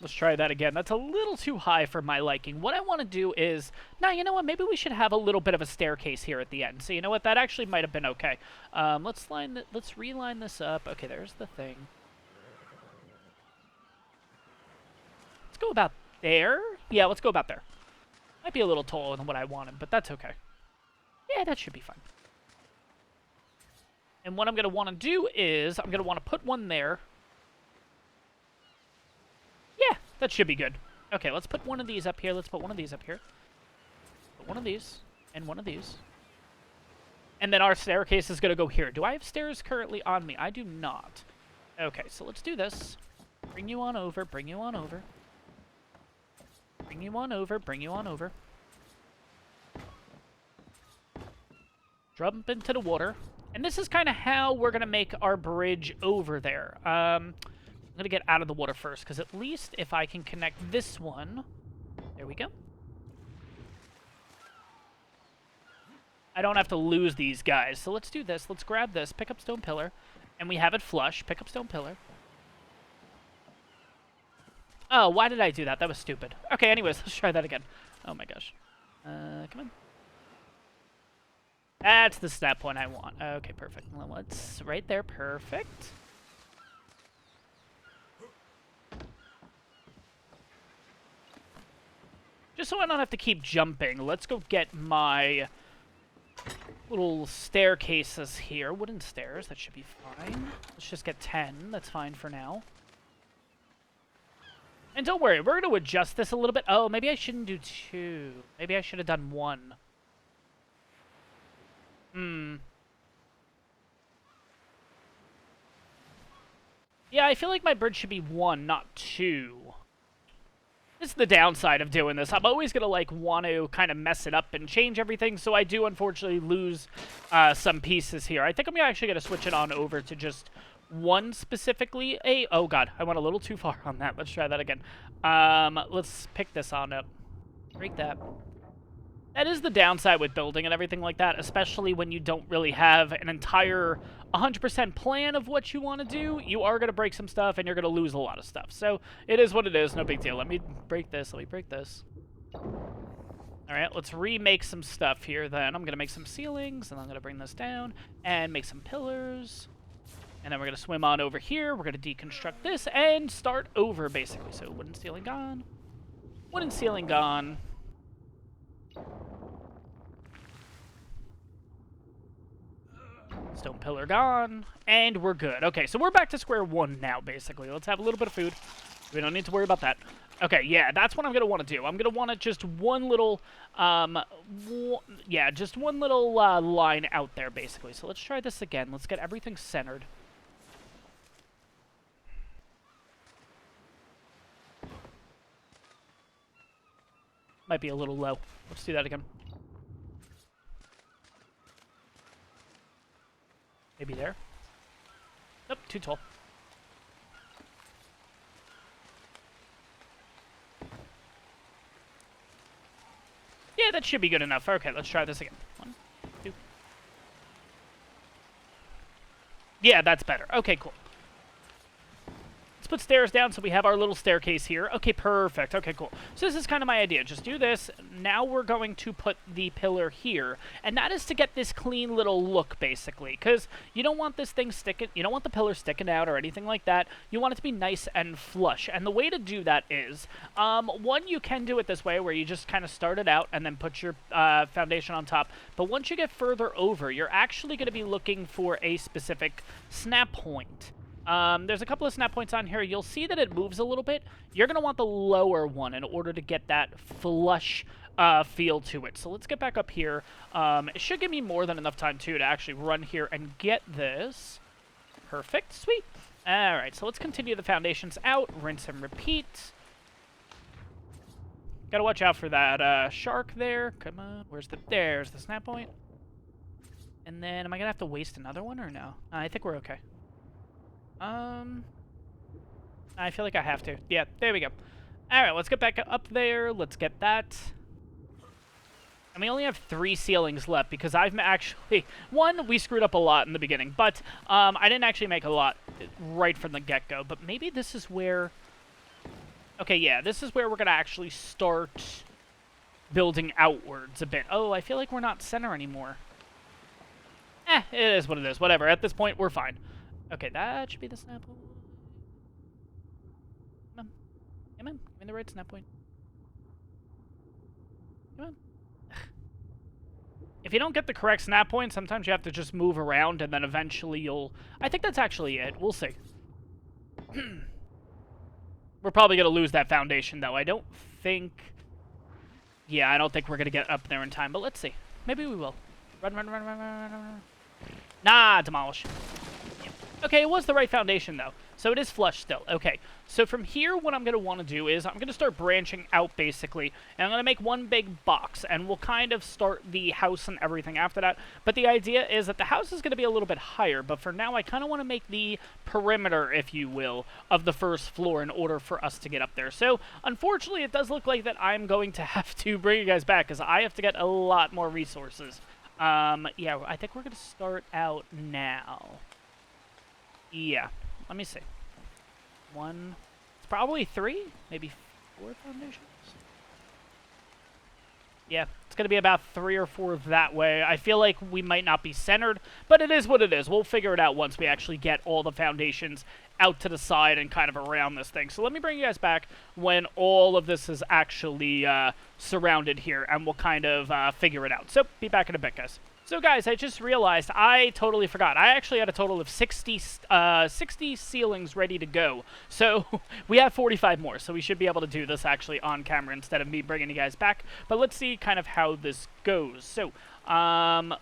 Let's try that again. That's a little too high for my liking. What I want to do is... Now, you know what? Maybe we should have a little bit of a staircase here at the end. So, you know what? That actually might have been okay. Let's reline this up. Okay, there's the thing. Let's go about there. Yeah, let's go about there. Might be a little taller than what I wanted, but that's okay. Yeah, that should be fine. And what I'm going to want to do is I'm going to want to put one there. Yeah, that should be good. Okay, let's put one of these up here. Let's put one of these up here. Put one of these and one of these. And then our staircase is going to go here. Do I have stairs currently on me? I do not. Okay, so let's do this. Bring you on over. Bring you on over. Bring you on over. Bring you on over. Jump into the water. And this is kind of how we're going to make our bridge over there. I'm going to get out of the water first, because at least if I can connect this one... There we go. I don't have to lose these guys. So let's do this. Let's grab this, pick up stone pillar, and we have it flush. Pick up stone pillar. Oh, why did I do that? That was stupid. Okay, anyways, let's try that again. Oh my gosh. Come on. That's the snap point I want. Okay, perfect. Well, let's... Right there, perfect. Just so I don't have to keep jumping, let's go get my little staircases here. Wooden stairs, that should be fine. Let's just get 10. That's fine for now. And don't worry, we're going to adjust this a little bit. Oh, maybe I shouldn't do 2. Maybe I should have done 1. Yeah, I feel like my bridge should be 1, not 2. This is the downside of doing this. I'm always going to, like, want to kind of mess it up and change everything, so I do, unfortunately, lose some pieces here. I think I'm actually going to switch it on over to just 1 specifically. Oh, God, I went a little too far on that. Let's try that again. Let's pick this on up. Break that. That is the downside with building and everything like that, especially when you don't really have an entire 100% plan of what you want to do. You are going to break some stuff, and you're going to lose a lot of stuff. So it is what it is. No big deal. Let me break this. Let me break this. All right, let's remake some stuff here then. I'm going to make some ceilings, and I'm going to bring this down and make some pillars. And then we're going to swim on over here. We're going to deconstruct this and start over, basically. So wooden ceiling gone. Wooden ceiling gone. Stone pillar gone. And we're good. Okay, so we're back to square one now, basically. Let's have a little bit of food. We don't need to worry about that. Okay, yeah, that's what I'm going to want to do. I'm going to want to just one little, just one little line out there, basically. So let's try this again. Let's get everything centered. Might be a little low. Let's do that again. Maybe there. Nope, too tall. Yeah, that should be good enough. Okay, let's try this again. 1, 2. Yeah, that's better. Okay, cool. Let's put stairs down so we have our little staircase here. Okay, perfect. Okay, cool. So this is kind of my idea. Just do this. Now we're going to put the pillar here. And that is to get this clean little look, basically. Because you don't want this thing sticking... You don't want the pillar sticking out or anything like that. You want it to be nice and flush. And the way to do that is... one, you can do it this way, where you just kind of start it out and then put your foundation on top. But once you get further over, you're actually going to be looking for a specific snap point. There's a couple of snap points on here. You'll see that it moves a little bit. You're going to want the lower one in order to get that flush feel to it. So let's get back up here. It should give me more than enough time, too, to actually run here and get this. Perfect. Sweet. All right, so let's continue the foundations out. Rinse and repeat. Got to watch out for that shark there. Come on. There's the snap point. And then, am I going to have to waste another one or no? I think we're okay. I feel like I have to. Yeah, there we go. Alright, let's get back up there. Let's get that. And we only have 3 ceilings left because I've actually... One, we screwed up a lot in the beginning, but I didn't actually make a lot right from the get-go. But maybe this is where... Okay, yeah, this is where we're going to actually start building outwards a bit. Oh, I feel like we're not center anymore. It is what it is. Whatever. At this point, we're fine. Okay, that should be the snap point. Come on. Come on. Give me the right snap point. Come on. If you don't get the correct snap point, sometimes you have to just move around, and then eventually you'll... I think that's actually it. We'll see. We're probably going to lose that foundation, though. I don't think... Yeah, I don't think we're going to get up there in time, but let's see. Maybe we will. Run, run, run, run, run, run, run. Nah, demolish. Okay, it was the right foundation, though. So it is flush still. Okay, so from here, what I'm going to want to do is I'm going to start branching out, basically. And I'm going to make one big box, and we'll kind of start the house and everything after that. But the idea is that the house is going to be a little bit higher. But for now, I kind of want to make the perimeter, if you will, of the first floor in order for us to get up there. So, unfortunately, it does look like that I'm going to have to bring you guys back, because I have to get a lot more resources. Yeah, I think we're going to start out now. Yeah, let me see. 1, it's probably 3, maybe 4 foundations. Yeah, it's going to be about 3 or 4 that way. I feel like we might not be centered, but it is what it is. We'll figure it out once we actually get all the foundations out to the side and kind of around this thing. So let me bring you guys back when all of this is actually surrounded here, and we'll kind of figure it out. So, be back in a bit, guys. So guys, I just realized I totally forgot. I actually had a total of 60 ceilings ready to go. So we have 45 more, so we should be able to do this actually on camera instead of me bringing you guys back. But let's see kind of how this goes. So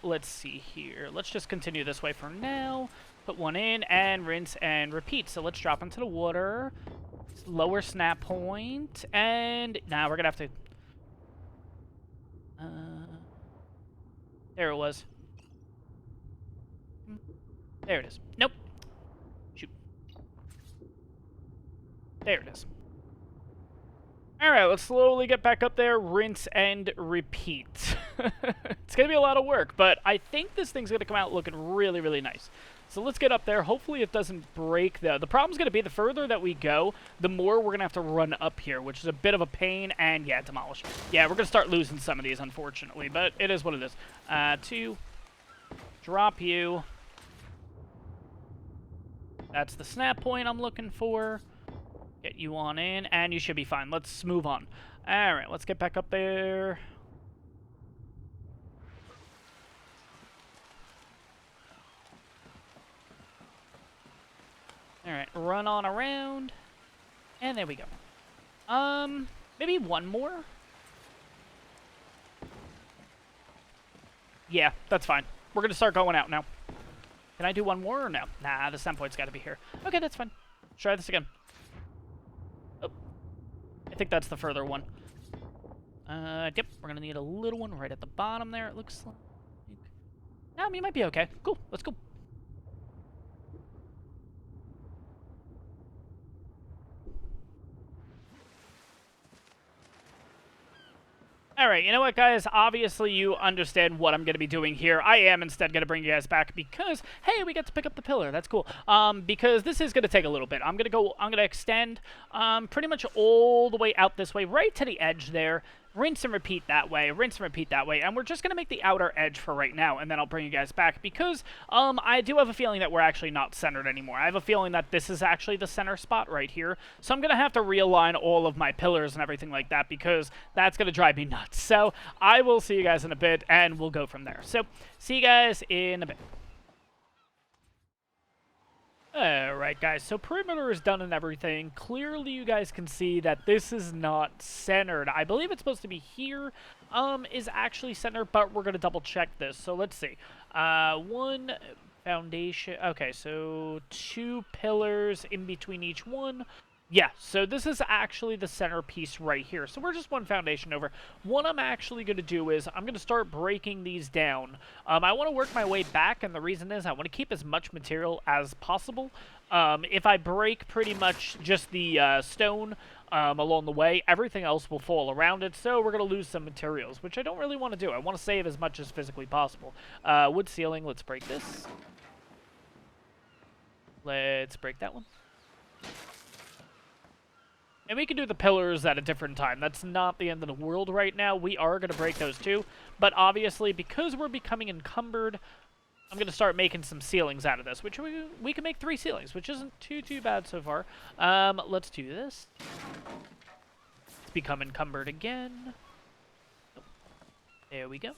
let's see here. Let's just continue this way for now. Put one in and rinse and repeat. So let's drop into the water. Lower snap point. And now we're going to have to... There it was. There it is. Nope. Shoot. There it is. Alright, let's slowly get back up there, rinse and repeat. It's going to be a lot of work, but I think this thing's going to come out looking really, really nice. So let's get up there. Hopefully it doesn't break, though. The problem's going to be the further that we go, the more we're going to have to run up here, which is a bit of a pain, and yeah, demolish. Yeah, we're going to start losing some of these, unfortunately, but it is what it is. 2, drop you. That's the snap point I'm looking for. Get you on in, and you should be fine. Let's move on. All right, let's get back up there. All right, run on around. And there we go. Maybe one more? Yeah, that's fine. We're going to start going out now. Can I do one more or no? Nah, the send point's got to be here. Okay, that's fine. Let's try this again. Oh, I think that's the further one. Yep, we're going to need a little one right at the bottom there, it looks like. You might be okay. Cool, let's go. Alright, you know what, guys? Obviously, you understand what I'm going to be doing here. I am instead going to bring you guys back because, hey, we get to pick up the pillar. That's cool. Because this is going to take a little bit. I'm going to extend pretty much all the way out this way, right to the edge there. Rinse and repeat that way, rinse and repeat that way, and we're just going to make the outer edge for right now, and then I'll bring you guys back, because I do have a feeling that we're actually not centered anymore. I have a feeling that this is actually the center spot right here, so I'm going to have to realign all of my pillars and everything like that, because that's going to drive me nuts. So I will see you guys in a bit, and we'll go from there. So see you guys in a bit. Alright, guys, so perimeter is done and everything. Clearly, you guys can see that this is not centered. I believe it's supposed to be here, is actually centered, but we're going to double check this. So let's see. One foundation. Okay, so 2 pillars in between each one. Yeah, so this is actually the centerpiece right here. So we're just one foundation over. What I'm actually going to do is I'm going to start breaking these down. I want to work my way back, and the reason is I want to keep as much material as possible. If I break pretty much just the stone along the way, everything else will fall around it, so we're going to lose some materials, which I don't really want to do. I want to save as much as physically possible. Wood ceiling, let's break this. Let's break that one. And we can do the pillars at a different time. That's not the end of the world right now. We are going to break those too. But obviously, because we're becoming encumbered, I'm going to start making some ceilings out of this. Which we can make 3 ceilings, which isn't too bad so far. Let's do this. Let's become encumbered again. Oh, there we go.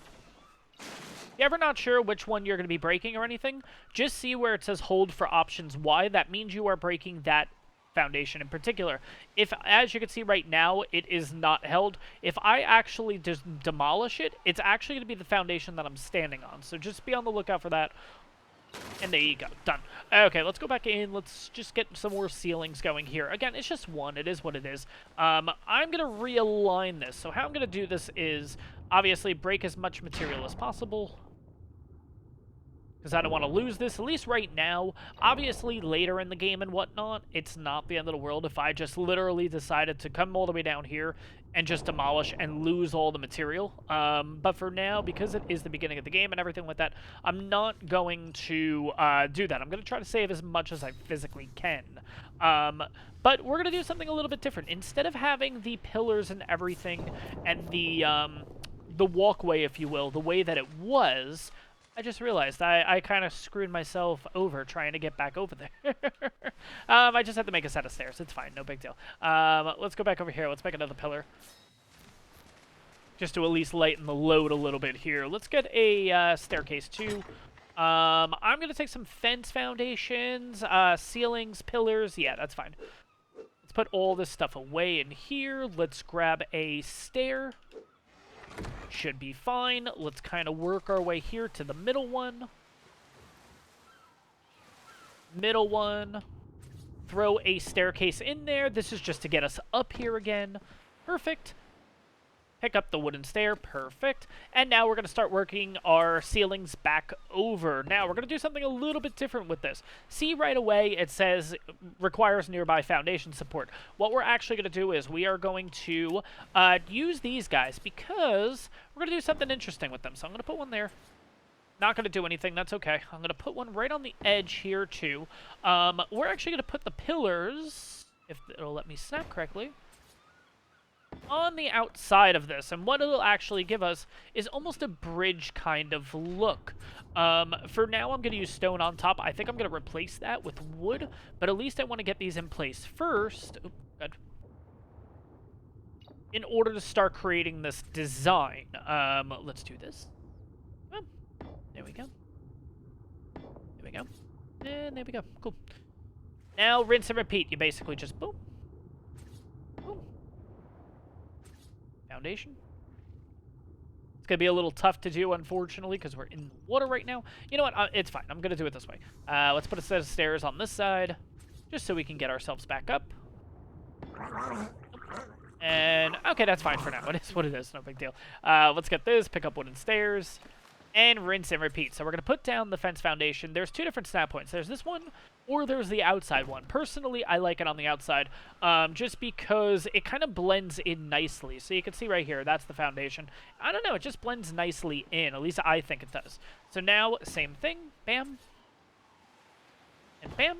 If you're ever not sure which one you're going to be breaking or anything, just see where it says hold for options Y. That means you are breaking that foundation in particular. If, as you can see right now, it is not held, if I actually just demolish it, it's actually going to be the foundation that I'm standing on. So just be on the lookout for that. And there you go. Done. Okay, let's go back in. Let's just get some more ceilings going here. Again, it's just one. It is what it is. I'm going to realign this. So how I'm going to do this is, obviously, break as much material as possible, because I don't want to lose this, at least right now. Obviously, later in the game and whatnot, it's not the end of the world if I just literally decided to come all the way down here and just demolish and lose all the material. But for now, because it is the beginning of the game and everything like that, I'm not going to do that. I'm going to try to save as much as I physically can. But we're going to do something a little bit different. Instead of having the pillars and everything and the walkway, if you will, the way that it was, I just realized I kind of screwed myself over trying to get back over there. I just had to make a set of stairs. It's fine. No big deal. Let's go back over here. Let's make another pillar, just to at least lighten the load a little bit here. Let's get a staircase, too. I'm going to take some fence foundations, ceilings, pillars. Yeah, that's fine. Let's put all this stuff away in here. Let's grab a stair. Should be fine. Let's kind of work our way here to the middle one. Middle one. Throw a staircase in there. This is just to get us up here again. Perfect. Pick up the wooden stair. Perfect. And now we're going to start working our ceilings back over. Now, we're going to do something a little bit different with this. See right away, it says requires nearby foundation support. What we're actually going to do is we are going to use these guys because we're going to do something interesting with them. So I'm going to put one there. Not going to do anything. That's okay. I'm going to put one right on the edge here, too. We're actually going to put the pillars, if it'll let me snap correctly, on the outside of this, and what it'll actually give us is almost a bridge kind of look. For now, I'm going to use stone on top. I think I'm going to replace that with wood, but at least I want to get these in place first. Good. In order to start creating this design, let's do this. Oh, there we go. There we go. And there we go. Cool. Now, rinse and repeat. You basically just boom. Boom. Foundation. It's going to be a little tough to do, unfortunately, because we're in the water right now. You know what? It's fine. I'm going to do it this way. Let's put a set of stairs on this side, just so we can get ourselves back up. And, okay, that's fine for now. It is what it is. No big deal. Let's get this, pick up wooden stairs, and rinse and repeat. So we're going to put down the fence foundation. There's two different snap points. There's this one, or there's the outside one. Personally, I like it on the outside, just because it kind of blends in nicely. So you can see right here, that's the foundation. I don't know, it just blends nicely in. At least I think it does. So now, same thing. Bam. And bam.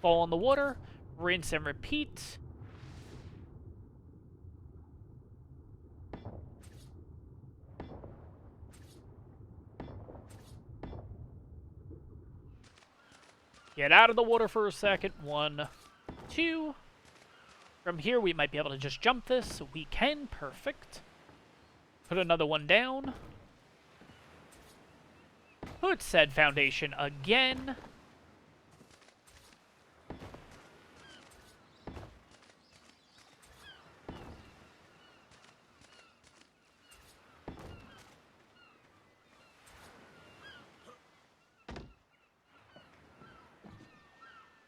Fall in the water. Rinse and repeat. Get out of the water for a second. 1, 2. From here, we might be able to just jump this. We can. Perfect. Put another one down. Put said foundation again.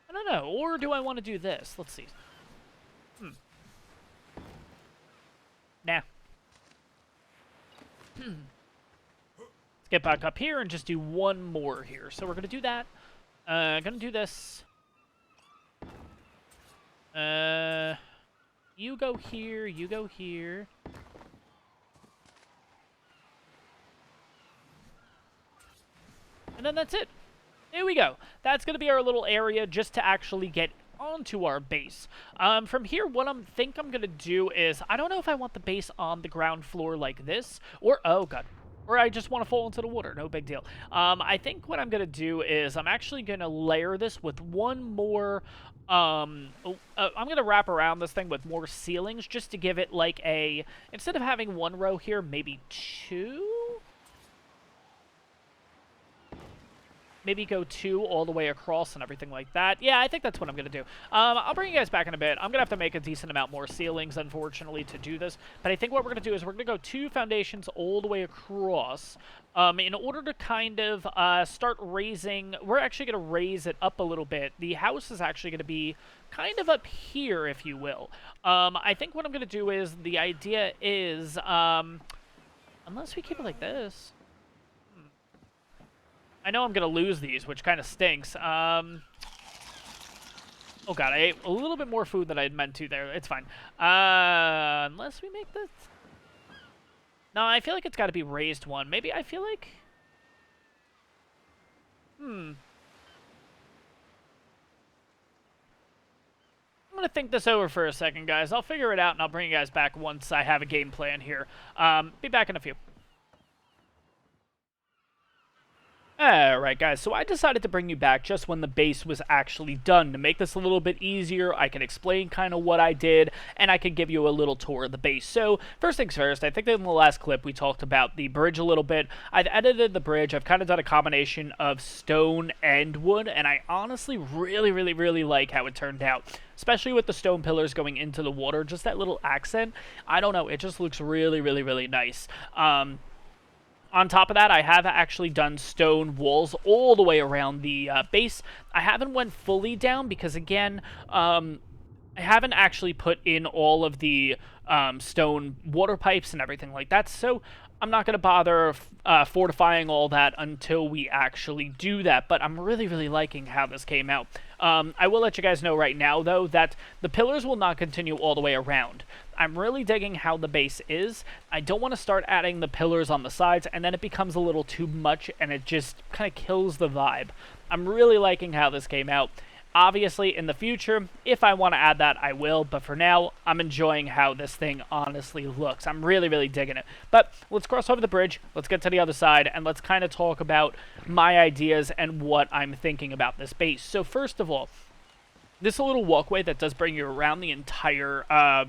I don't know. Or do I want to do this? Let's see. Nah. Let's get back up here and just do one more here. So we're going to do that. Going to do this. You go here. You go here. And then that's it. There we go. That's going to be our little area just to actually get onto our base. From here, what I think I'm going to do is, I don't know if I want the base on the ground floor like this, or, oh god, or I just want to fall into the water. No big deal. I think what I'm going to do is, I'm actually going to layer this with one more, I'm going to wrap around this thing with more ceilings, just to give it like a, instead of having one row here, maybe two? Maybe go 2 all the way across and everything like that. Yeah, I think that's what I'm going to do. I'll bring you guys back in a bit. I'm going to have to make a decent amount more ceilings, unfortunately, to do this. But I think what we're going to do is we're going to go 2 foundations all the way across in order to kind of start raising. We're actually going to raise it up a little bit. The house is actually going to be kind of up here, if you will. I think what I'm going to do is, the idea is, unless we keep it like this. I know I'm going to lose these, which kind of stinks. Oh god, I ate a little bit more food than I had meant to there. It's fine. Unless we make this... No, I feel like it's got to be raised one. Maybe I feel like... I'm going to think this over for a second, guys. I'll figure it out, and I'll bring you guys back once I have a game plan here. Be back in a few. Alright guys, so I decided to bring you back just when the base was actually done. To make this a little bit easier, I can explain kind of what I did, and I can give you a little tour of the base. So, first things first, I think that in the last clip we talked about the bridge a little bit. I've edited the bridge, I've kind of done a combination of stone and wood, and I honestly really like how it turned out. Especially with the stone pillars going into the water, just that little accent. I don't know, it just looks really nice. On top of that, I have actually done stone walls all the way around the base. I haven't went fully down because, again, I haven't actually put in all of the stone water pipes and everything like that, so I'm not going to bother fortifying all that until we actually do that, but I'm really liking how this came out. I will let you guys know right now, though, that the pillars will not continue all the way around. I'm really digging how the base is. I don't want to start adding the pillars on the sides, and then it becomes a little too much, and it just kind of kills the vibe. I'm really liking how this came out. Obviously, in the future, if I want to add that, I will, but for now, I'm enjoying how this thing honestly looks. I'm really digging it. But let's cross over the bridge, let's get to the other side, and let's kind of talk about my ideas and what I'm thinking about this base. So first of all, this little walkway that does bring you around the entire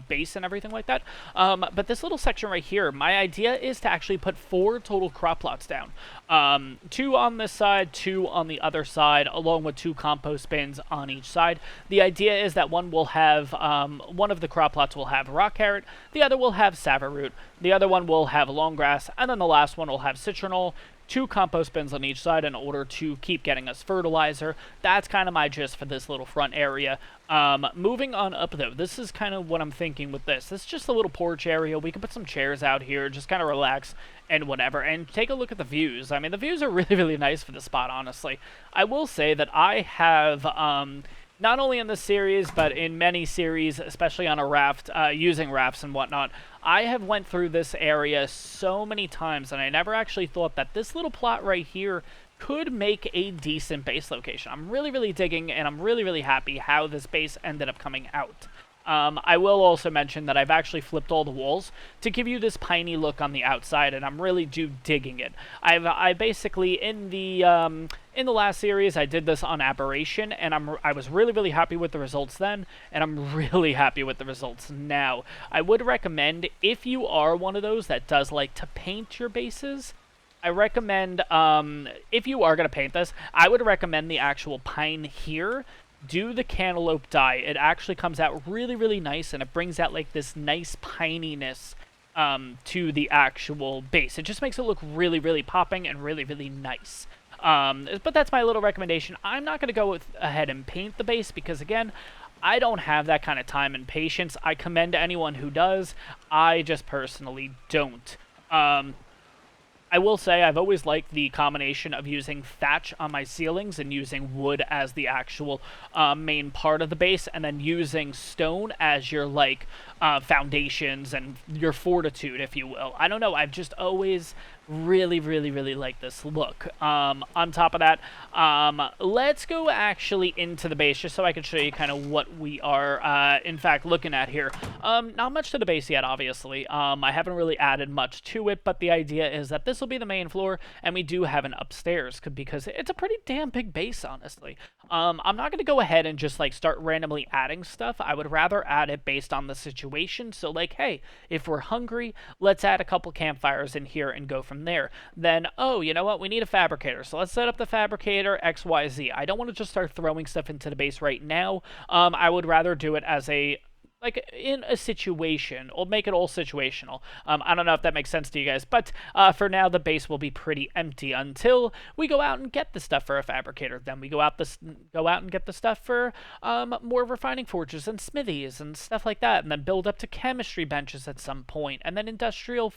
base and everything like that. But this little section right here, my idea is to actually put 4 total crop plots down. 2 on this side, 2 on the other side, along with 2 compost bins on each side. The idea is that one will have, one of the crop plots will have rock carrot, the other will have sava root, the other one will have long grass, and then the last one will have citronal. 2 compost bins on each side in order to keep getting us fertilizer. That's kind of my gist for this little front area. Moving on up, though, this is kind of what I'm thinking with this. This is just a little porch area. We can put some chairs out here, just kind of relax and whatever, and take a look at the views. I mean, the views are really, really nice for the spot, honestly. I will say that I have... not only in this series, but in many series, especially on a raft, using rafts and whatnot, I have went through this area so many times, and I never actually thought that this little plot right here could make a decent base location. I'm really, really digging, and I'm really, really happy how this base ended up coming out. I will also mention that I've actually flipped all the walls to give you this piney look on the outside, and I'm really digging it. I basically, in the last series, I did this on Aberration, and I was really, really happy with the results then, and I'm really happy with the results now. I would recommend, if you are one of those that does like to paint your bases, I recommend, if you are going to paint this, I would recommend the actual pine here. Do the cantaloupe dye. It actually comes out really, really nice, and it brings out like this nice pininess to the actual base. It just makes it look really, really popping and really, really nice. But that's my little recommendation. I'm not going to go ahead and paint the base because, again, I don't have that kind of time and patience. I commend anyone who does. I just personally don't. I will say I've always liked the combination of using thatch on my ceilings and using wood as the actual main part of the base, and then using stone as your, like, foundations and your fortitude, if you will. I don't know, I've just always really, really, really like this look. On top of that, let's go actually into the base just so I can show you kind of what we are, in fact, looking at here. Not much to the base yet, obviously. I haven't really added much to it, but the idea is that this will be the main floor, and we do have an upstairs because it's a pretty damn big base, honestly. I'm not going to go ahead and just, like, start randomly adding stuff. I would rather add it based on the situation. So, like, hey, if we're hungry, let's add a couple campfires in here and go from there. Then, oh, you know what? We need a fabricator. So let's set up the fabricator XYZ. I don't want to just start throwing stuff into the base right now. I would rather do it as a... like, in a situation, or make it all situational. I don't know if that makes sense to you guys, but for now, the base will be pretty empty until we go out and get the stuff for a fabricator. Then we go out and get the stuff for more refining forges and smithies and stuff like that, and then build up to chemistry benches at some point, and then industrial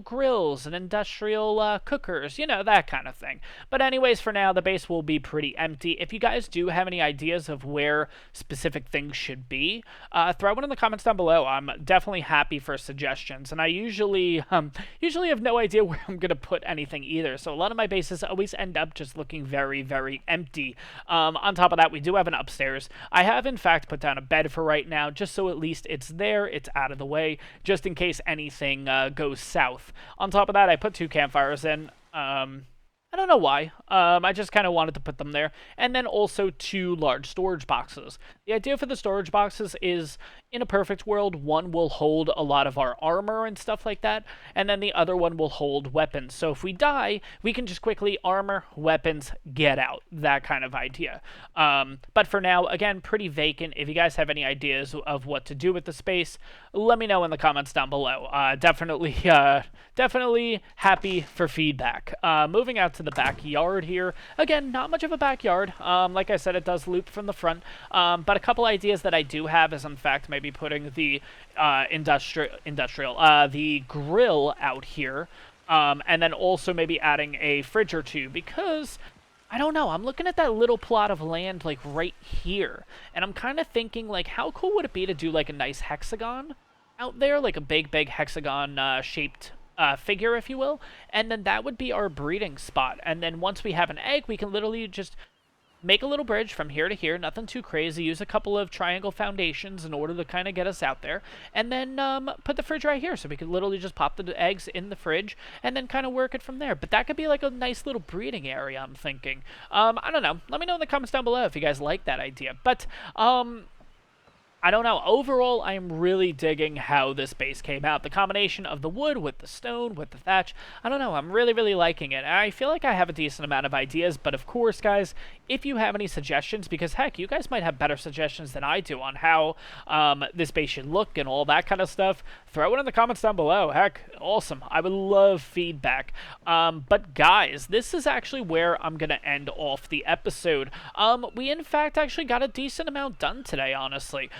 grills and industrial cookers, you know, that kind of thing. But anyways, for now, the base will be pretty empty. If you guys do have any ideas of where specific things should be, throw it in the comments down below. I'm definitely happy for suggestions, and I usually have no idea where I'm gonna put anything either, so a lot of my bases always end up just looking very, very empty. On top of that, we do have an upstairs. I have, in fact, put down a bed for right now, just so at least it's there, it's out of the way, just in case anything goes south. On top of that, I put 2 campfires in. I don't know why. I just kind of wanted to put them there. And then also 2 large storage boxes. The idea for the storage boxes is, in a perfect world, one will hold a lot of our armor and stuff like that, and then the other one will hold weapons. So if we die, we can just quickly armor, weapons, get out. That kind of idea. But for now, again, pretty vacant. If you guys have any ideas of what to do with the space, let me know in the comments down below. Definitely happy for feedback. Moving out to the backyard here. Again, not much of a backyard. Like I said, it does loop from the front. But a couple ideas that I do have is, in fact, maybe putting the the grill out here. And then also maybe adding a fridge or 2, because I don't know, I'm looking at that little plot of land, like, right here, and I'm kind of thinking, like, how cool would it be to do, like, a nice hexagon out there, like a big hexagon shaped figure, if you will, and then that would be our breeding spot. And then once we have an egg, we can literally just make a little bridge from here to here, nothing too crazy. Use a couple of triangle foundations in order to kind of get us out there. And then put the fridge right here so we could literally just pop the eggs in the fridge and then kind of work it from there. But that could be like a nice little breeding area, I'm thinking. I don't know. Let me know in the comments down below if you guys like that idea. But I don't know. Overall, I am really digging how this base came out. The combination of the wood with the stone, with the thatch. I don't know. I'm really, really liking it. And I feel like I have a decent amount of ideas. But of course, guys, if you have any suggestions, because heck, you guys might have better suggestions than I do on how this base should look and all that kind of stuff, throw it in the comments down below. Heck, awesome. I would love feedback. But guys, this is actually where I'm going to end off the episode. We, in fact, actually got a decent amount done today, honestly.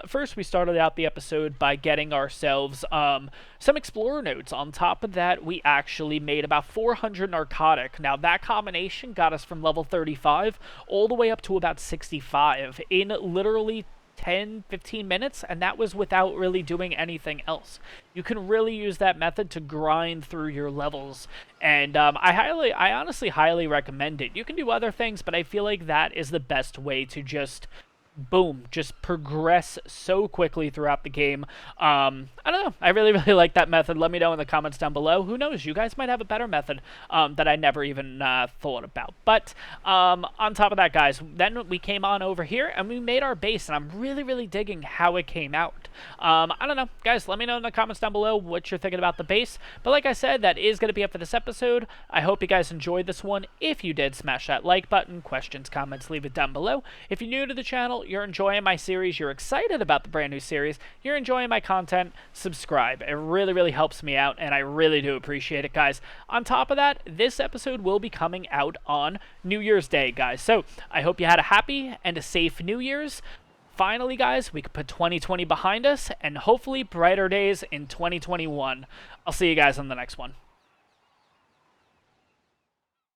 First, we started out the episode by getting ourselves some explorer notes. On top of that, we actually made about 400 narcotic. Now, that combination got us from level 35 all the way up to about 65 in literally 10-15 minutes, and that was without really doing anything else. You can really use that method to grind through your levels, and I honestly highly recommend it. You can do other things, but I feel like that is the best way to just boom, just progress so quickly throughout the game. I don't know. I really, really like that method. Let me know in the comments down below. Who knows? You guys might have a better method that I never even thought about. But on top of that, guys, then we came on over here and we made our base, and I'm really, really digging how it came out. I don't know. Guys, let me know in the comments down below what you're thinking about the base. But like I said, that is going to be it for this episode. I hope you guys enjoyed this one. If you did, smash that like button. Questions, comments, leave it down below. If you're new to the channel, you're enjoying my series, you're excited about the brand new series, you're enjoying my content, subscribe. It really, really helps me out, and I really do appreciate it, guys. On top of that, this episode will be coming out on New Year's Day, guys. So I hope you had a happy and a safe New Year's. Finally, guys, we can put 2020 behind us and hopefully brighter days in 2021. I'll see you guys on the next one.